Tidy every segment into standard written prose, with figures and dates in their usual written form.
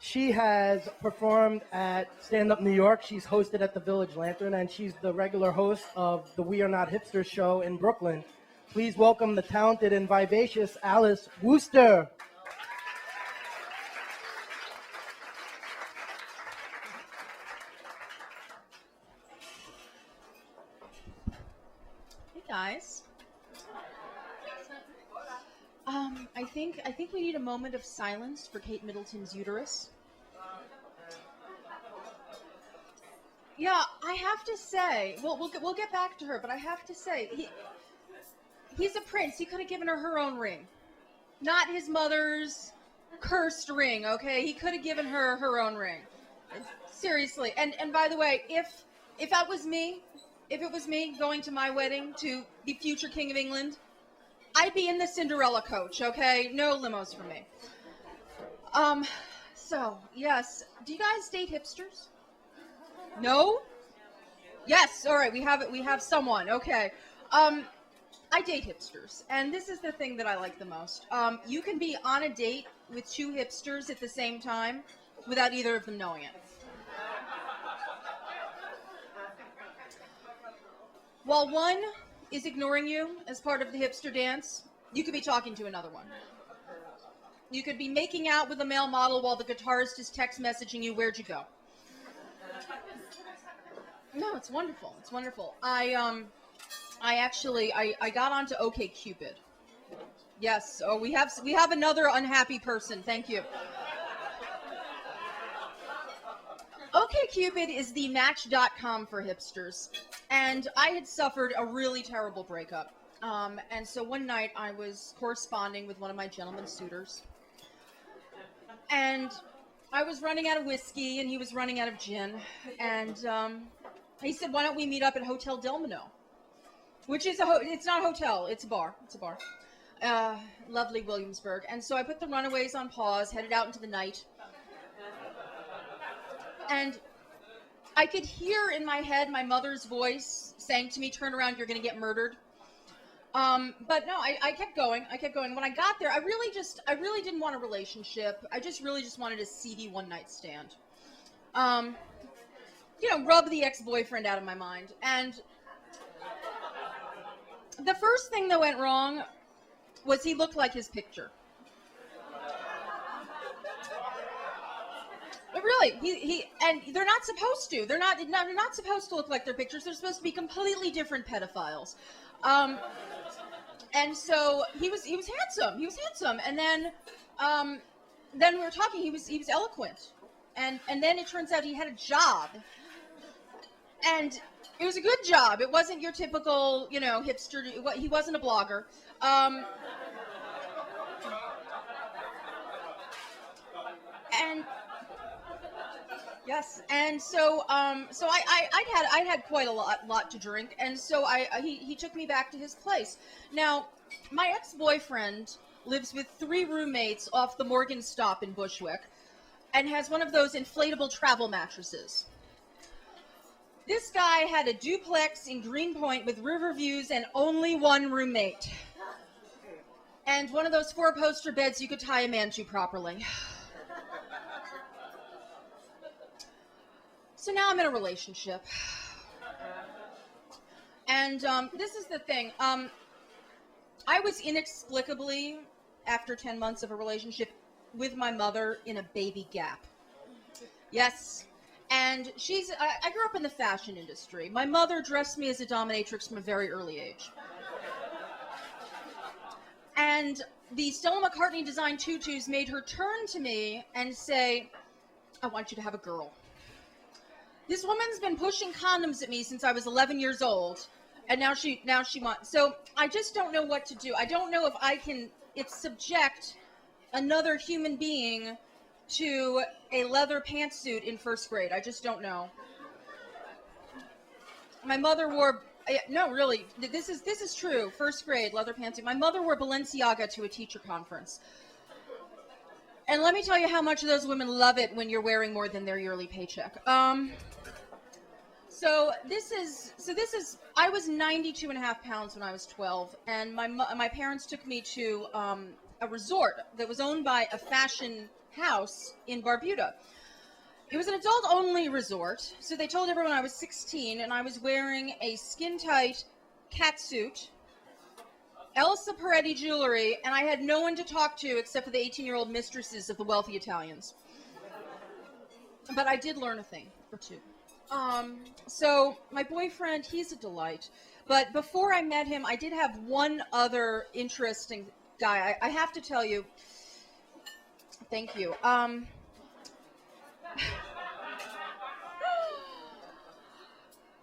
She has performed at Stand Up New York. She's hosted at the Village Lantern, and she's the regular host of the We Are Not Hipsters show in Brooklyn. Please welcome the talented and vivacious Alice Wooster. Hey guys. I think we need a moment of silence for Kate Middleton's uterus. Yeah, I have to say, we'll get back to her, but I have to say, he's a prince. He could have given her own ring, not his mother's cursed ring. Okay, he could have given her own ring. Seriously, and by the way, if that was me, if it was me going to my wedding to the future King of England, I'd be in the Cinderella coach, okay? No limos for me. So, yes. Do you guys date hipsters? No? Yes, all right, we have someone, okay. I date hipsters, and this is the thing that I like the most. You can be on a date with two hipsters at the same time without either of them knowing it. While one is ignoring you as part of the hipster dance, you could be talking to another one. You could be making out with a male model while the guitarist is text messaging you, "Where'd you go?" No, it's wonderful. It's wonderful. I got onto OkCupid. Yes. Oh, we have another unhappy person. Thank you. OkCupid is the Match.com for hipsters, and I had suffered a really terrible breakup. And so one night I was corresponding with one of my gentleman suitors, and I was running out of whiskey, and he was running out of gin, and he said, "Why don't we meet up at Hotel Delmino?" Which is it's not a hotel, it's a bar. It's a bar. Lovely Williamsburg. And so I put the Runaways on pause, headed out into the night. And I could hear in my head my mother's voice saying to me, "Turn around, you're going to get murdered." But no, I kept going. When I got there, I really didn't want a relationship. I really just wanted a seedy one-night stand. Rub the ex-boyfriend out of my mind. And the first thing that went wrong was he looked like his picture. But really, he and they're not supposed to. They're not supposed to look like their pictures. They're supposed to be completely different pedophiles. And so he was handsome. He was handsome. And then we were talking. He was eloquent. And then it turns out he had a job. And it was a good job. It wasn't your typical, hipster. He wasn't a blogger. And yes, and so I had quite a lot to drink, and so he took me back to his place. Now, my ex-boyfriend lives with 3 roommates off the Morgan stop in Bushwick, and has one of those inflatable travel mattresses. This guy had a duplex in Greenpoint with river views and only one roommate. And one of those 4-poster beds you could tie a man to properly. So now I'm in a relationship. And this is the thing. I was inexplicably, after 10 months of a relationship, with my mother in a baby gap. Yes. And I grew up in the fashion industry. My mother dressed me as a dominatrix from a very early age. And the Stella McCartney designed tutus made her turn to me and say, "I want you to have a girl." This woman's been pushing condoms at me since I was 11 years old, and now she wants. So I just don't know what to do. I don't know if I can subject another human being to a leather pantsuit in first grade. I just don't know. My mother wore, no, really, this is true. First grade, leather pantsuit. My mother wore Balenciaga to a teacher conference. And let me tell you how much those women love it when you're wearing more than their yearly paycheck. So this is, I was 92.5 pounds when I was 12, and my parents took me to a resort that was owned by a fashion house in Barbuda. It was an adult-only resort, so they told everyone I was 16, and I was wearing a skin-tight catsuit, Elsa Peretti jewelry, and I had no one to talk to except for the 18-year-old mistresses of the wealthy Italians. But I did learn a thing or two. So my boyfriend, he's a delight. But before I met him, I did have one other interesting guy. I have to tell you. Thank you.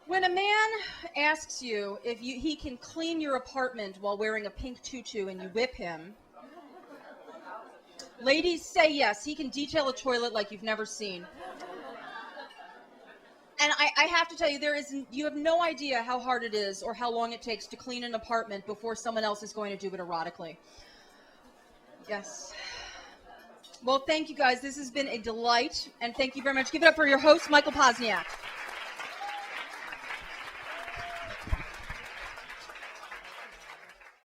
When a man asks you if he can clean your apartment while wearing a pink tutu and you whip him, ladies say yes, he can detail a toilet like you've never seen. And I have to tell you, you have no idea how hard it is or how long it takes to clean an apartment before someone else is going to do it erotically. Yes. Well, thank you guys. This has been a delight, and thank you very much. Give it up for your host, Michael Posniak.